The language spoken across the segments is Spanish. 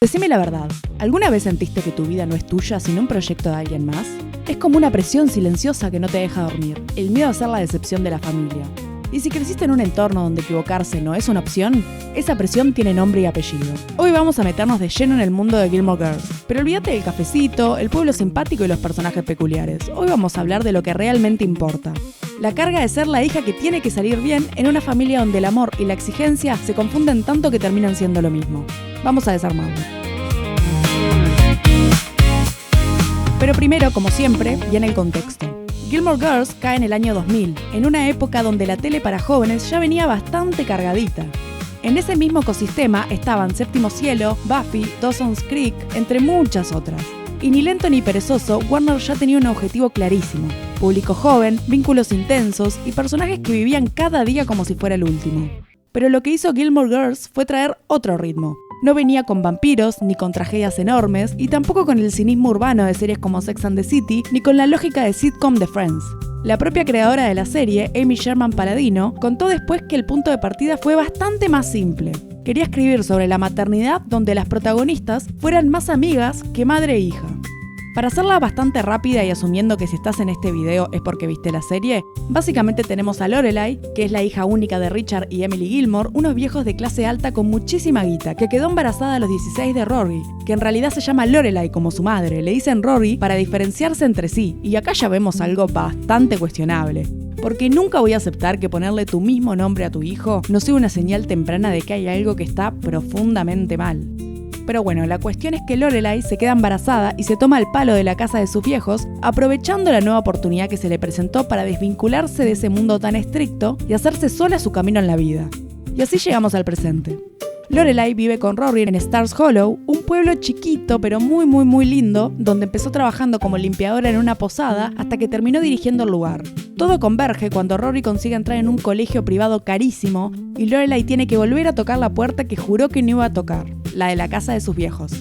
Decime la verdad, ¿alguna vez sentiste que tu vida no es tuya sino un proyecto de alguien más? Es como una presión silenciosa que no te deja dormir, el miedo a ser la decepción de la familia. Y si creciste en un entorno donde equivocarse no es una opción, esa presión tiene nombre y apellido. Hoy vamos a meternos de lleno en el mundo de Gilmore Girls, pero olvídate del cafecito, el pueblo simpático y los personajes peculiares. Hoy vamos a hablar de lo que realmente importa. La carga de ser la hija que tiene que salir bien en una familia donde el amor y la exigencia se confunden tanto que terminan siendo lo mismo. Vamos a desarmarlo. Pero primero, como siempre, viene el contexto. Gilmore Girls cae en el año 2000, en una época donde la tele para jóvenes ya venía bastante cargadita. En ese mismo ecosistema estaban Séptimo Cielo, Buffy, Dawson's Creek, entre muchas otras. Y ni lento ni perezoso, Warner ya tenía un objetivo clarísimo. Público joven, vínculos intensos y personajes que vivían cada día como si fuera el último. Pero lo que hizo Gilmore Girls fue traer otro ritmo. No venía con vampiros, ni con tragedias enormes, y tampoco con el cinismo urbano de series como Sex and the City, ni con la lógica de sitcom de Friends. La propia creadora de la serie, Amy Sherman Palladino, contó después que el punto de partida fue bastante más simple. Quería escribir sobre la maternidad donde las protagonistas fueran más amigas que madre e hija. Para hacerla bastante rápida y asumiendo que si estás en este video es porque viste la serie, básicamente tenemos a Lorelai, que es la hija única de Richard y Emily Gilmore, unos viejos de clase alta con muchísima guita, que quedó embarazada a los 16 de Rory, que en realidad se llama Lorelai como su madre, le dicen Rory para diferenciarse entre sí, y acá ya vemos algo bastante cuestionable. Porque nunca voy a aceptar que ponerle tu mismo nombre a tu hijo no sea una señal temprana de que hay algo que está profundamente mal. Pero bueno, la cuestión es que Lorelai se queda embarazada y se toma el palo de la casa de sus viejos, aprovechando la nueva oportunidad que se le presentó para desvincularse de ese mundo tan estricto y hacerse sola su camino en la vida. Y así llegamos al presente. Lorelai vive con Rory en Stars Hollow, un pueblo chiquito pero muy lindo, donde empezó trabajando como limpiadora en una posada hasta que terminó dirigiendo el lugar. Todo converge cuando Rory consigue entrar en un colegio privado carísimo y Lorelai tiene que volver a tocar la puerta que juró que no iba a tocar, la de la casa de sus viejos.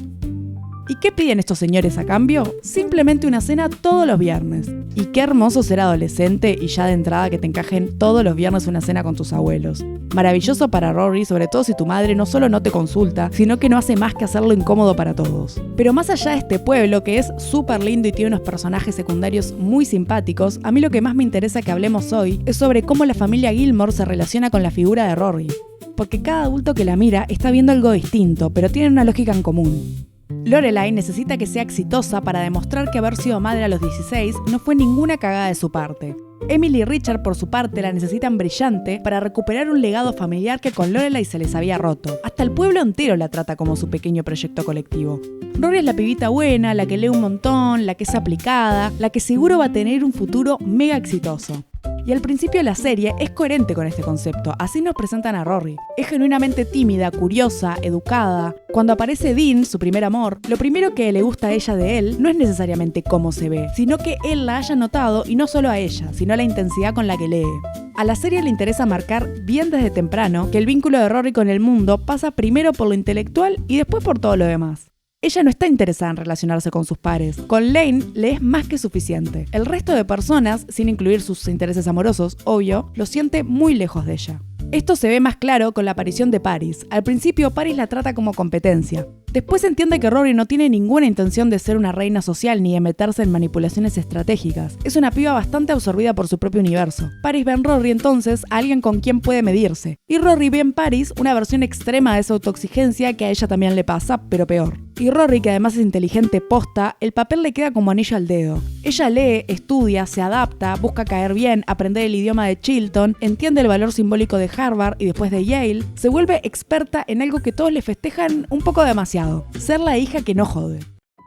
¿Y qué piden estos señores a cambio? Simplemente una cena todos los viernes. Y qué hermoso ser adolescente y ya de entrada que te encajen todos los viernes una cena con tus abuelos. Maravilloso para Rory, sobre todo si tu madre no solo no te consulta, sino que no hace más que hacerlo incómodo para todos. Pero más allá de este pueblo, que es súper lindo y tiene unos personajes secundarios muy simpáticos, a mí lo que más me interesa que hablemos hoy es sobre cómo la familia Gilmore se relaciona con la figura de Rory. Porque cada adulto que la mira está viendo algo distinto, pero tienen una lógica en común. Lorelai necesita que sea exitosa para demostrar que haber sido madre a los 16 no fue ninguna cagada de su parte. Emily y Richard, por su parte, la necesitan brillante para recuperar un legado familiar que con Lorelai se les había roto. Hasta el pueblo entero la trata como su pequeño proyecto colectivo. Rory es la pibita buena, la que lee un montón, la que es aplicada, la que seguro va a tener un futuro mega exitoso. Y al principio de la serie es coherente con este concepto, así nos presentan a Rory. Es genuinamente tímida, curiosa, educada. Cuando aparece Dean, su primer amor, lo primero que le gusta a ella de él no es necesariamente cómo se ve, sino que él la haya notado y no solo a ella, sino a la intensidad con la que lee. A la serie le interesa marcar bien desde temprano que el vínculo de Rory con el mundo pasa primero por lo intelectual y después por todo lo demás. Ella no está interesada en relacionarse con sus pares. Con Lane le es más que suficiente. El resto de personas, sin incluir sus intereses amorosos, obvio, lo siente muy lejos de ella. Esto se ve más claro con la aparición de Paris. Al principio, Paris la trata como competencia. Después entiende que Rory no tiene ninguna intención de ser una reina social ni de meterse en manipulaciones estratégicas. Es una piba bastante absorbida por su propio universo. Paris ve en Rory entonces a alguien con quien puede medirse. Y Rory ve en Paris una versión extrema de esa autoexigencia que a ella también le pasa, pero peor. Y Rory, que además es inteligente posta, el papel le queda como anillo al dedo. Ella lee, estudia, se adapta, busca caer bien, aprender el idioma de Chilton, entiende el valor simbólico de Harvard y después de Yale, se vuelve experta en algo que todos le festejan un poco demasiado: ser la hija que no jode.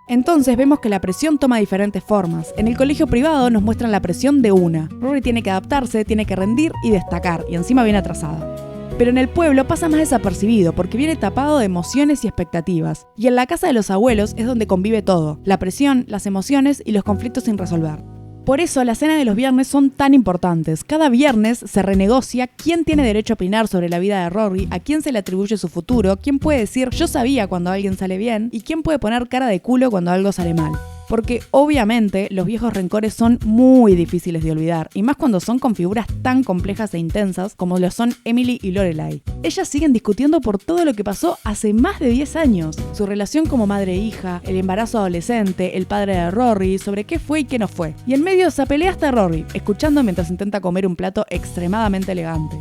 Entonces vemos que la presión toma diferentes formas. En el colegio privado nos muestran la presión de una. Rory tiene que adaptarse, tiene que rendir y destacar, y encima viene atrasada. Pero en el pueblo pasa más desapercibido porque viene tapado de emociones y expectativas. Y en la casa de los abuelos es donde convive todo: la presión, las emociones y los conflictos sin resolver. Por eso las cenas de los viernes son tan importantes. Cada viernes se renegocia quién tiene derecho a opinar sobre la vida de Rory, a quién se le atribuye su futuro, quién puede decir yo sabía cuando alguien sale bien y quién puede poner cara de culo cuando algo sale mal. porque obviamente los viejos rencores son muy difíciles de olvidar, y más cuando son con figuras tan complejas e intensas como lo son Emily y Lorelai. Ellas siguen discutiendo por todo lo que pasó hace más de 10 años, su relación como madre e hija, el embarazo adolescente, el padre de Rory, sobre qué fue y qué no fue. Y en medio se pelea hasta Rory, escuchando mientras intenta comer un plato extremadamente elegante.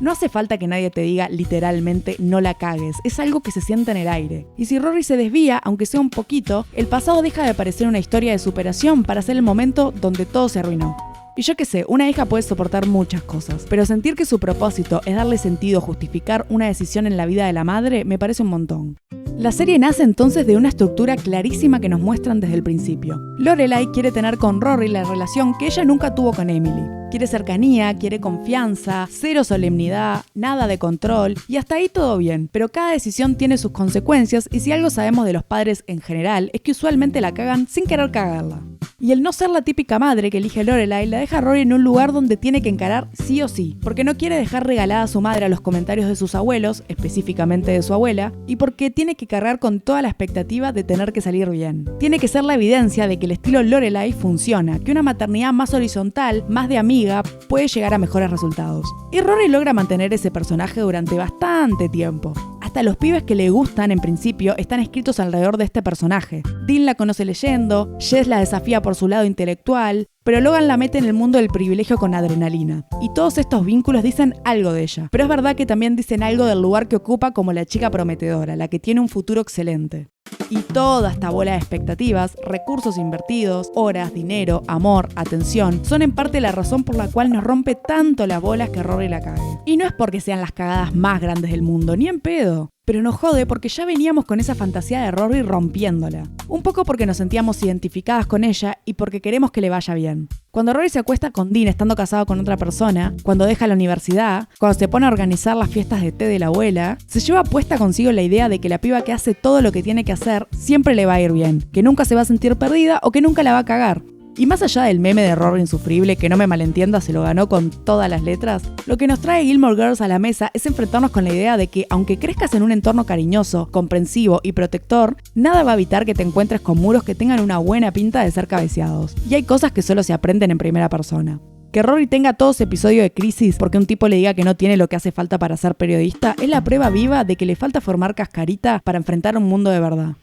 No hace falta que nadie te diga literalmente no la cagues, es algo que se siente en el aire. Y si Rory se desvía, aunque sea un poquito, el pasado deja de parecer una historia de superación para ser el momento donde todo se arruinó. Y yo qué sé, una hija puede soportar muchas cosas, pero sentir que su propósito es darle sentido o justificar una decisión en la vida de la madre me parece un montón. La serie nace entonces de una estructura clarísima que nos muestran desde el principio. Lorelai quiere tener con Rory la relación que ella nunca tuvo con Emily. Quiere cercanía, quiere confianza, cero solemnidad, nada de control, y hasta ahí todo bien, pero cada decisión tiene sus consecuencias y si algo sabemos de los padres en general es que usualmente la cagan sin querer cagarla. Y el no ser la típica madre que elige Lorelai la deja a Rory en un lugar donde tiene que encarar sí o sí, porque no quiere dejar regalada a su madre a los comentarios de sus abuelos, específicamente de su abuela, y porque tiene que cargar con toda la expectativa de tener que salir bien. Tiene que ser la evidencia de que el estilo Lorelai funciona, que una maternidad más horizontal, más de amiga, puede llegar a mejores resultados. Y Rory logra mantener ese personaje durante bastante tiempo. Hasta los pibes que le gustan en principio están escritos alrededor de este personaje. Dean la conoce leyendo, Jess la desafía por su lado intelectual, pero Logan la mete en el mundo del privilegio con adrenalina. Y todos estos vínculos dicen algo de ella. Pero es verdad que también dicen algo del lugar que ocupa como la chica prometedora, la que tiene un futuro excelente. Y toda esta bola de expectativas, recursos invertidos, horas, dinero, amor, atención, son en parte la razón por la cual nos rompe tanto las bolas que Rory la cague. Y no es porque sean las cagadas más grandes del mundo, ni en pedo. Pero nos jode porque ya veníamos con esa fantasía de Rory rompiéndola. Un poco porque nos sentíamos identificadas con ella y porque queremos que le vaya bien. Cuando Rory se acuesta con Dean estando casado con otra persona, cuando deja la universidad, cuando se pone a organizar las fiestas de té de la abuela, se lleva puesta consigo la idea de que la piba que hace todo lo que tiene que hacer siempre le va a ir bien, que nunca se va a sentir perdida o que nunca la va a cagar. Y más allá del meme de Rory insufrible, que no me malentienda, se lo ganó con todas las letras, lo que nos trae Gilmore Girls a la mesa es enfrentarnos con la idea de que, aunque crezcas en un entorno cariñoso, comprensivo y protector, nada va a evitar que te encuentres con muros que tengan una buena pinta de ser cabeceados. Y hay cosas que solo se aprenden en primera persona. Que Rory tenga todo ese episodio de crisis porque un tipo le diga que no tiene lo que hace falta para ser periodista es la prueba viva de que le falta formar cascarita para enfrentar un mundo de verdad.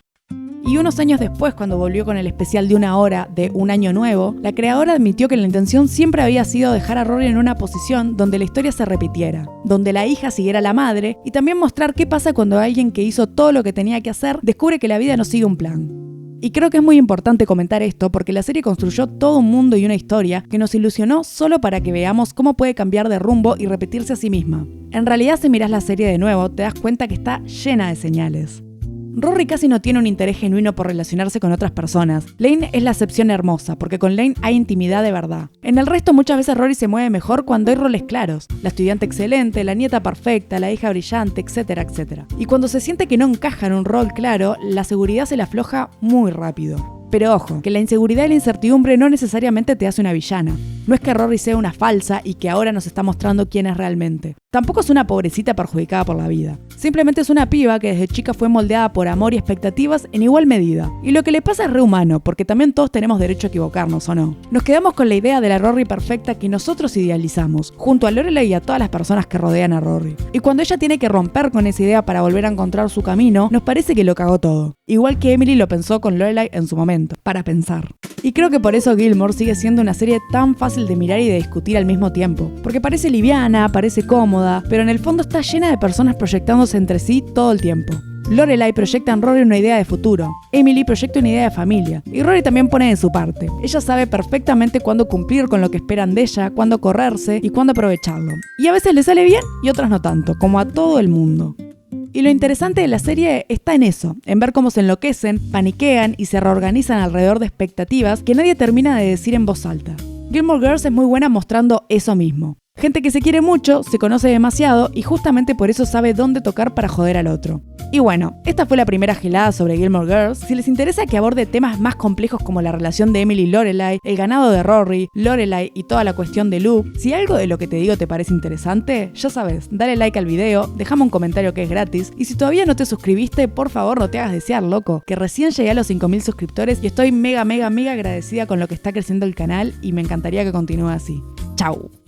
Y unos años después, cuando volvió con el especial de 1 hora de Un Año Nuevo, la creadora admitió que la intención siempre había sido dejar a Rory en una posición donde la historia se repitiera, donde la hija siguiera a la madre y también mostrar qué pasa cuando alguien que hizo todo lo que tenía que hacer descubre que la vida no sigue un plan. Y creo que es muy importante comentar esto porque la serie construyó todo un mundo y una historia que nos ilusionó solo para que veamos cómo puede cambiar de rumbo y repetirse a sí misma. En realidad, si mirás la serie de nuevo, te das cuenta que está llena de señales. Rory casi no tiene un interés genuino por relacionarse con otras personas. Lane es la excepción hermosa, porque con Lane hay intimidad de verdad. En el resto, muchas veces Rory se mueve mejor cuando hay roles claros. La estudiante excelente, la nieta perfecta, la hija brillante, etcétera, etcétera. Y cuando se siente que no encaja en un rol claro, la seguridad se la afloja muy rápido. Pero ojo, que la inseguridad y la incertidumbre no necesariamente te hace una villana. No es que Rory sea una falsa y que ahora nos está mostrando quién es realmente. Tampoco es una pobrecita perjudicada por la vida. Simplemente es una piba que desde chica fue moldeada por amor y expectativas en igual medida. Y lo que le pasa es rehumano, porque también todos tenemos derecho a equivocarnos, ¿o no? Nos quedamos con la idea de la Rory perfecta que nosotros idealizamos, junto a Lorelai y a todas las personas que rodean a Rory. Y cuando ella tiene que romper con esa idea para volver a encontrar su camino, nos parece que lo cagó todo. Igual que Emily lo pensó con Lorelai en su momento, para pensar. Y creo que por eso Gilmore sigue siendo una serie tan fácil de mirar y de discutir al mismo tiempo. Porque parece liviana, parece cómoda, pero en el fondo está llena de personas proyectándose entre sí todo el tiempo. Lorelai proyecta en Rory una idea de futuro. Emily proyecta una idea de familia. Y Rory también pone de su parte. Ella sabe perfectamente cuándo cumplir con lo que esperan de ella, cuándo correrse y cuándo aprovecharlo. Y a veces le sale bien y otras no tanto, como a todo el mundo. Y lo interesante de la serie está en eso, en ver cómo se enloquecen, paniquean y se reorganizan alrededor de expectativas que nadie termina de decir en voz alta. Gilmore Girls es muy buena mostrando eso mismo. Gente que se quiere mucho, se conoce demasiado y justamente por eso sabe dónde tocar para joder al otro. Y bueno, esta fue la primera gelada sobre Gilmore Girls. Si les interesa que aborde temas más complejos como la relación de Emily y Lorelai, el ganado de Rory, Lorelai y toda la cuestión de Luke, si algo de lo que te digo te parece interesante, ya sabes, dale like al video, déjame un comentario que es gratis, y si todavía no te suscribiste, por favor no te hagas desear, loco, que recién llegué a los 5000 suscriptores y estoy mega agradecida con lo que está creciendo el canal y me encantaría que continúe así. Chau.